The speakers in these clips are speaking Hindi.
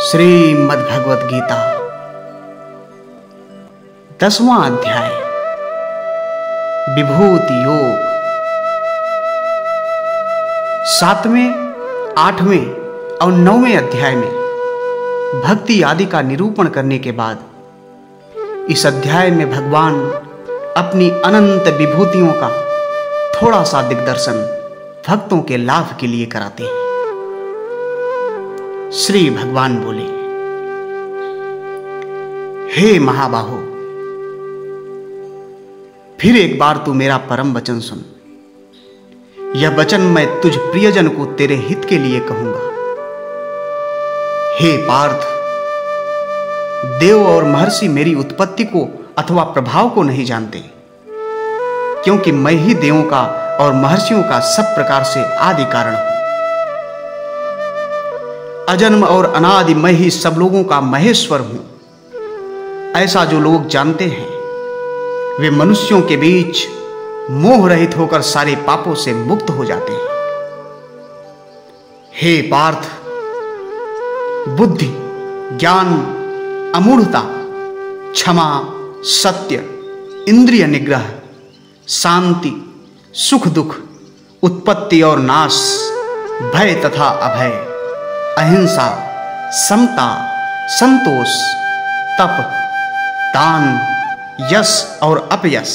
श्रीमद्भगवद गीता 10वां अध्याय विभूति योग। 7वें, 8वें और 9वें अध्याय में भक्ति आदि का निरूपण करने के बाद इस अध्याय में भगवान अपनी अनंत विभूतियों का थोड़ा सा दिग्दर्शन भक्तों के लाभ के लिए कराते हैं। श्री भगवान बोले, हे महाबाहो, फिर एक बार तू मेरा परम वचन सुन। यह वचन मैं तुझ प्रियजन को तेरे हित के लिए कहूंगा। हे पार्थ, देव और महर्षि मेरी उत्पत्ति को अथवा प्रभाव को नहीं जानते, क्योंकि मैं ही देवों का और महर्षियों का सब प्रकार से आदि कारण हूं। अजन्म और अनादि मैं ही सब लोगों का महेश्वर हूं। ऐसा जो लोग जानते हैं वे मनुष्यों के बीच मोह रहित होकर सारे पापों से मुक्त हो जाते हैं। हे पार्थ, बुद्धि, ज्ञान, अमूढ़ता, क्षमा, सत्य, इंद्रिय निग्रह, शांति, सुख दुख, उत्पत्ति और नाश, भय तथा अभय, अहिंसा, समता, संतोष, तप, दान, यश और अपयश,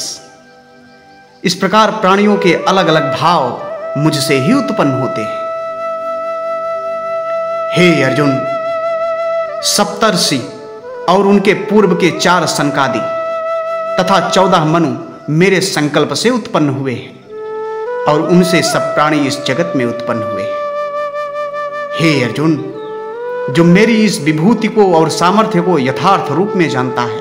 इस प्रकार प्राणियों के अलग अलग भाव मुझसे ही उत्पन्न होते हैं। हे अर्जुन, सप्तर्षि और उनके पूर्व के 4 सनकादि तथा 14 मनु मेरे संकल्प से उत्पन्न हुए हैं और उनसे सब प्राणी इस जगत में उत्पन्न हुए हैं। हे अर्जुन, जो मेरी इस विभूति को और सामर्थ्य को यथार्थ रूप में जानता है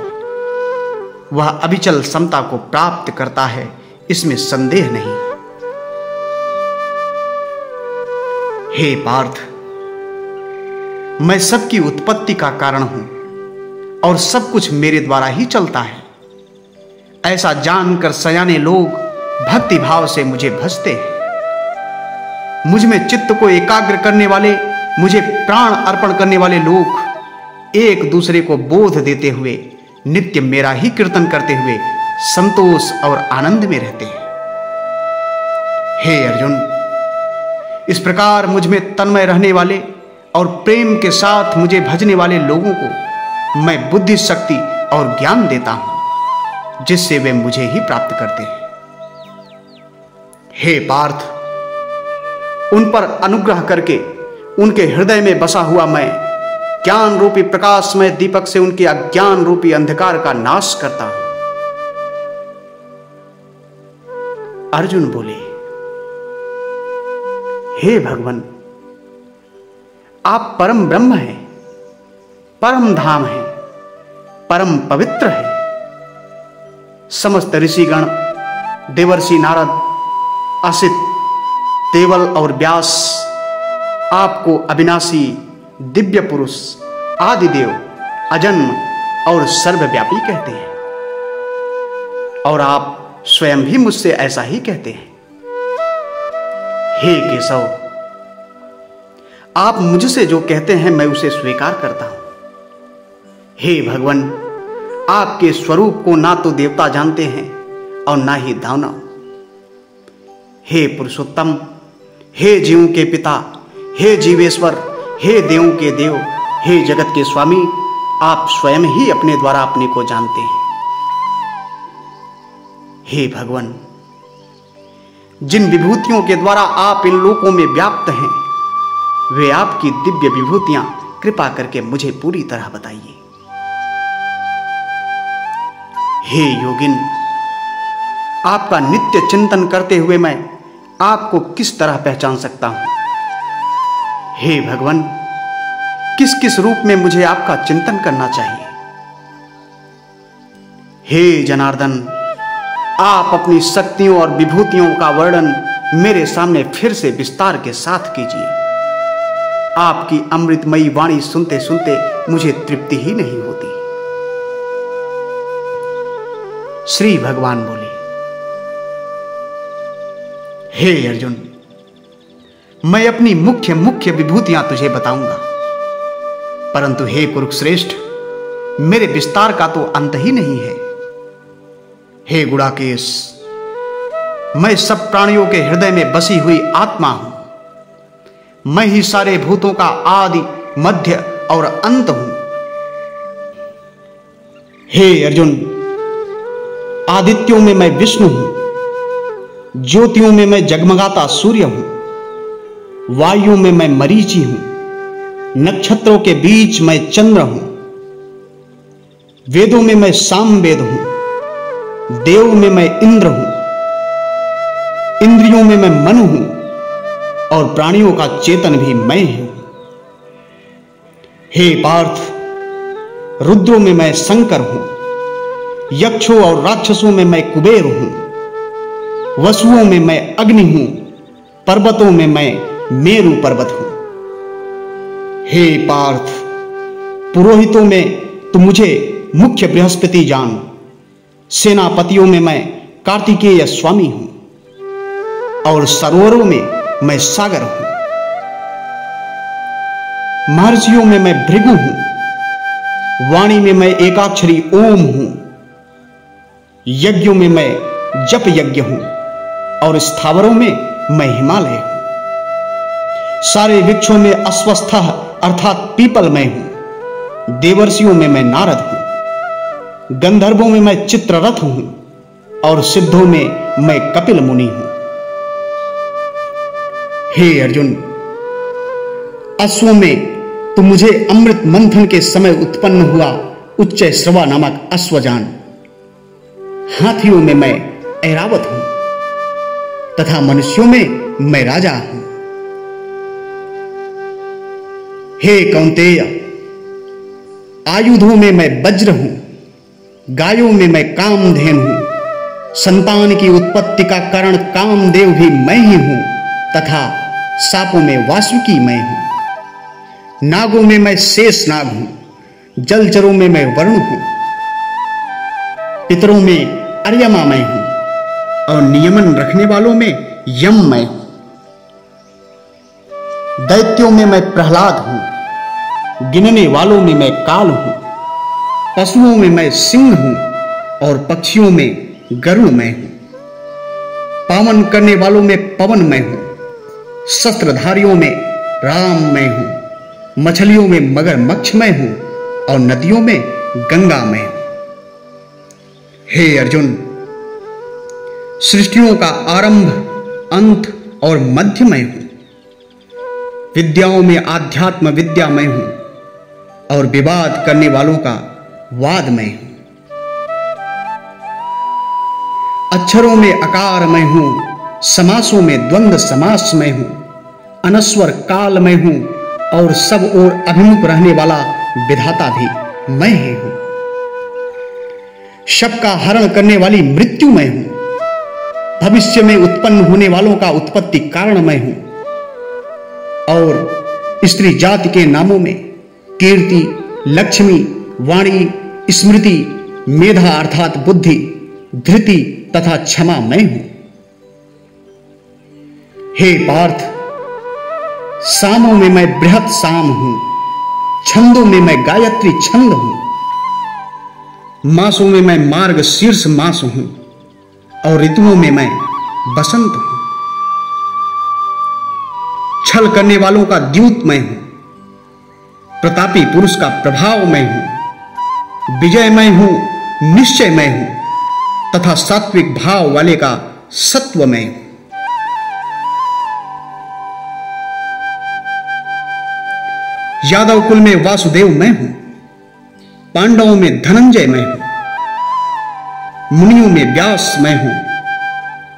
वह अविचल समता को प्राप्त करता है, इसमें संदेह नहीं। हे पार्थ, मैं सबकी उत्पत्ति का कारण हूं और सब कुछ मेरे द्वारा ही चलता है। ऐसा जानकर सयाने लोग भक्ति भाव से मुझे भजते हैं। मुझ में चित्त को एकाग्र करने वाले, मुझे प्राण अर्पण करने वाले लोग एक दूसरे को बोध देते हुए नित्य मेरा ही कीर्तन करते हुए संतोष और आनंद में रहते हैं। हे अर्जुन, इस प्रकार मुझ में तन्मय रहने वाले और प्रेम के साथ मुझे भजने वाले लोगों को मैं बुद्धि शक्ति और ज्ञान देता हूं, जिससे वे मुझे ही प्राप्त करते हैं। हे पार्थ, उन पर अनुग्रह करके उनके हृदय में बसा हुआ मैं ज्ञान रूपी प्रकाशमय दीपक से उनके अज्ञान रूपी अंधकार का नाश करता हूं। अर्जुन बोले, हे भगवान, आप परम ब्रह्म हैं, परम धाम हैं, परम पवित्र हैं। समस्त ऋषिगण, देवर्षि नारद, असित, देवल और व्यास आपको अविनाशी, दिव्य पुरुष, आदिदेव, अजन्म और सर्वव्यापी कहते हैं और आप स्वयं भी मुझसे ऐसा ही कहते हैं। हे केशव, आप मुझसे जो कहते हैं मैं उसे स्वीकार करता हूं। हे भगवान, आपके स्वरूप को ना तो देवता जानते हैं और ना ही दानव। हे पुरुषोत्तम, हे जीवों के पिता, हे जीवेश्वर, हे देवों के देव, हे जगत के स्वामी, आप स्वयं ही अपने द्वारा अपने को जानते हैं। हे भगवान, जिन विभूतियों के द्वारा आप इन लोकों में व्याप्त हैं वे आपकी दिव्य विभूतियां कृपा करके मुझे पूरी तरह बताइए। हे योगिन, आपका नित्य चिंतन करते हुए मैं आपको किस तरह पहचान सकता हूं? हे भगवान, किस किस रूप में मुझे आपका चिंतन करना चाहिए? हे जनार्दन, आप अपनी शक्तियों और विभूतियों का वर्णन मेरे सामने फिर से विस्तार के साथ कीजिए। आपकी अमृतमयी वाणी सुनते सुनते मुझे तृप्ति ही नहीं होती। श्री भगवान बोले, हे अर्जुन, मैं अपनी मुख्य मुख्य विभूतियां तुझे बताऊंगा। परंतु हे कुरुश्रेष्ठ, मेरे विस्तार का तो अंत ही नहीं है। हे गुड़ाकेश, मैं सब प्राणियों के हृदय में बसी हुई आत्मा हूं। मैं ही सारे भूतों का आदि, मध्य और अंत हूं। हे अर्जुन, आदित्यों में मैं विष्णु हूं, ज्योतियों में मैं जगमगाता सूर्य हूं, वायु में मैं मरीचि हूं, नक्षत्रों के बीच मैं चंद्र हूं, वेदों में मैं सामवेद हूं, देव में मैं इंद्र हूं, इंद्रियों में मैं मन हूं और प्राणियों का चेतन भी मैं हूं। हे पार्थ, रुद्रों में मैं शंकर हूं, यक्षों और राक्षसों में मैं कुबेर हूं, वसुओं में मैं अग्नि हूं, पर्वतों में मैं मेरु पर्वत हूं। हे पार्थ, पुरोहितों में तू मुझे मुख्य बृहस्पति जान, सेनापतियों में मैं कार्तिकेय स्वामी हूं और सरोवरों में मैं सागर हूं। महर्षियों में मैं भृगु हूं, वाणी में मैं एकाक्षरी ओम हूं, यज्ञों में मैं जप यज्ञ हूं और स्थावरों में मैं हिमालय हूं। सारे वृक्षों में अश्वस्थ अर्थात पीपल मैं हूं, देवर्षियों में मैं नारद हूं, गंधर्वों में मैं चित्ररथ हूं और सिद्धों में मैं कपिल मुनि हूं। हे अर्जुन, अश्वों में तो मुझे अमृत मंथन के समय उत्पन्न हुआ उच्च श्रवा नामक अश्व जान, हाथियों में मैं ऐरावत हूं तथा मनुष्यों में मैं राजा हूं। हे कौंतेय, आयुधों में मैं वज्र हूं, गायों में मैं कामधेनु हूं, संतान की उत्पत्ति का कारण कामदेव भी मैं ही हूं तथा सांपों में वासुकी मैं हूं। नागों में मैं शेष नाग हूं, जलचरों में मैं वरुण हूं, पितरों में अर्यमा मैं हूं और नियमन रखने वालों में यम मैं हूं। दैत्यों में मैं प्रहलाद हूं, गिनने वालों में मैं काल हूं, पशुओं में मैं सिंह हूं और पक्षियों में गरुड़ मैं हूं। पावन करने वालों में पवन मैं हूं, शस्त्रधारियों में राम मैं हूं, मछलियों में मगरमच्छ मैं हूं और नदियों में गंगा मैं हूं। हे अर्जुन, सृष्टियों का आरंभ, अंत और मध्य मैं हूं। विद्याओं में आध्यात्म विद्या मैं हूं और विवाद करने वालों का वाद मैं हूं। अक्षरों में अकार मैं हूं, समासों में द्वंद्व समास मैं हूं, अनस्वर काल मैं हूं और सब ओर अभिमुख रहने वाला विधाता भी मैं ही हूं। शब का हरण करने वाली मृत्यु मैं हूं, भविष्य में उत्पन्न होने वालों का उत्पत्ति कारण मैं हूं और स्त्री जाति के नामों में कीर्ति, लक्ष्मी, वाणी, स्मृति, मेधा अर्थात बुद्धि, धृति तथा क्षमा मैं हूं। हे पार्थ, सामों में मैं बृहत साम हूं, छंदों में मैं गायत्री छंद हूं, मासों में मैं मार्ग शीर्ष मास हूं और ऋतुओं में मैं बसंत हूं। छल करने वालों का द्यूत मैं हूं, प्रतापी पुरुष का प्रभाव मैं हूं, विजय मैं हूं, निश्चय मैं हूं तथा सात्विक भाव वाले का सत्व मैं हूं। यादव कुल में वासुदेव मैं हूं, पांडवों में धनंजय मैं हूं, मुनियों में व्यास मैं हूं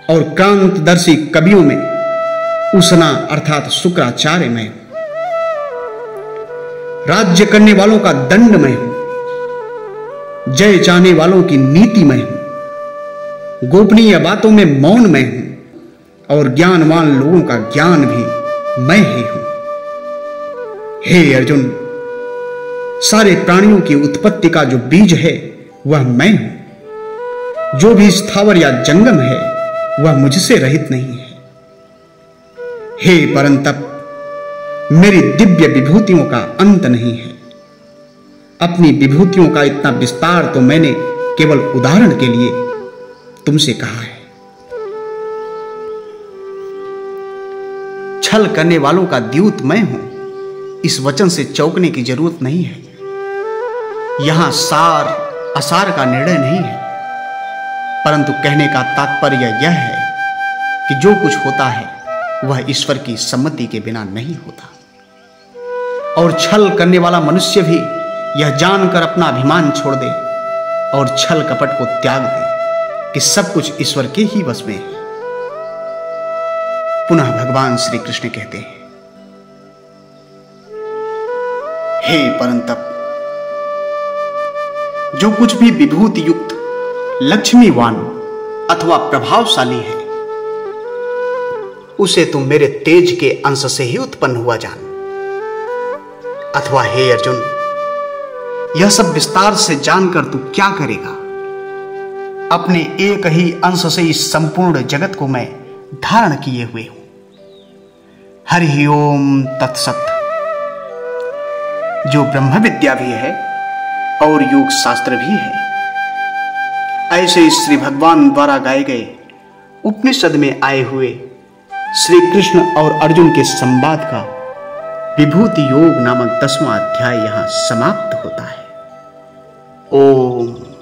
और क्रांतदर्शी कवियों में उसना अर्थात शुक्राचार्य मैं हूं। राज्य करने वालों का दंड मैं हूं, जय चाहने वालों की नीति मैं हूं, गोपनीय बातों में मौन मैं हूं और ज्ञानवान लोगों का ज्ञान भी मैं ही हूं। हे अर्जुन, सारे प्राणियों की उत्पत्ति का जो बीज है वह मैं हूं। जो भी स्थावर या जंगम है वह मुझसे रहित नहीं है। हे परंतप, मेरी दिव्य विभूतियों का अंत नहीं है अपनी विभूतियों का इतना विस्तार तो मैंने केवल उदाहरण के लिए तुमसे कहा है। छल करने वालों का द्यूत मैं हूं, इस वचन से चौंकने की जरूरत नहीं है। यहां सार असार का निर्णय नहीं है, परंतु कहने का तात्पर्य यह है कि जो कुछ होता है वह ईश्वर की सम्मति के बिना नहीं होता। और छल करने वाला मनुष्य भी यह जानकर अपना अभिमान छोड़ दे और छल कपट को त्याग दे कि सब कुछ ईश्वर के ही वश में है। पुनः भगवान श्री कृष्ण कहते हैं, हे परंतप, जो कुछ भी विभूति युक्त, लक्ष्मीवान अथवा प्रभावशाली है, उसे तुम मेरे तेज के अंश से ही उत्पन्न हुआ जान। अथवा हे अर्जुन, यह सब विस्तार से जानकर तू क्या करेगा? अपने एक ही अंश से इस संपूर्ण जगत को मैं धारण किए हुए हूं। हरि ओम तत्सत। जो ब्रह्म विद्या भी है और योग शास्त्र भी है, ऐसे श्री भगवान द्वारा गाए गए उपनिषद में आए हुए श्री कृष्ण और अर्जुन के संवाद का विभूति योग नामक 10वां अध्याय यहां समाप्त होता है। ओम।